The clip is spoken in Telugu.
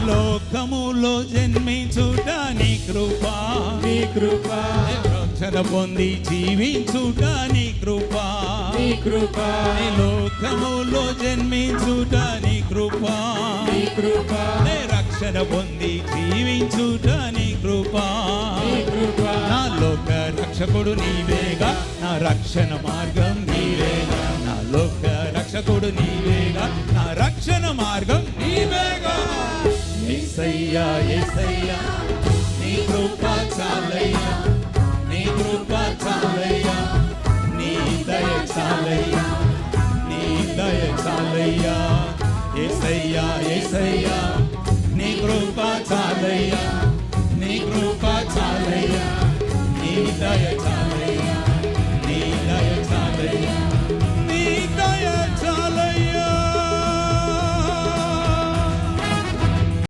లోకములో జన్మించుట నీ కృపా, నీ కృపా, రక్షణ పొంది జీవించుట నీ కృపా, నీ కృపా, లోకములో జన్మించుట నీ కృపా, నీ కృపా, రక్షణ పొంది జీవించుట నీ కృపా, నీ కృపా. నా లోక రక్షకుడు నీవేగా, నా రక్షణ మార్గం నీవేగా, నా లోక రక్షకుడు నీవేగా, నా రక్షణ మార్గం నీవేగా. యేసయ్యా యేసయ్యా నీ కృప చాలయ్యా, నీ కృప చాలయ్యా, నీ దయ చాలయ్యా, నీ దయ చాలయ్యా. యేసయ్యా యేసయ్యా నీ కృప చాలయ్యా,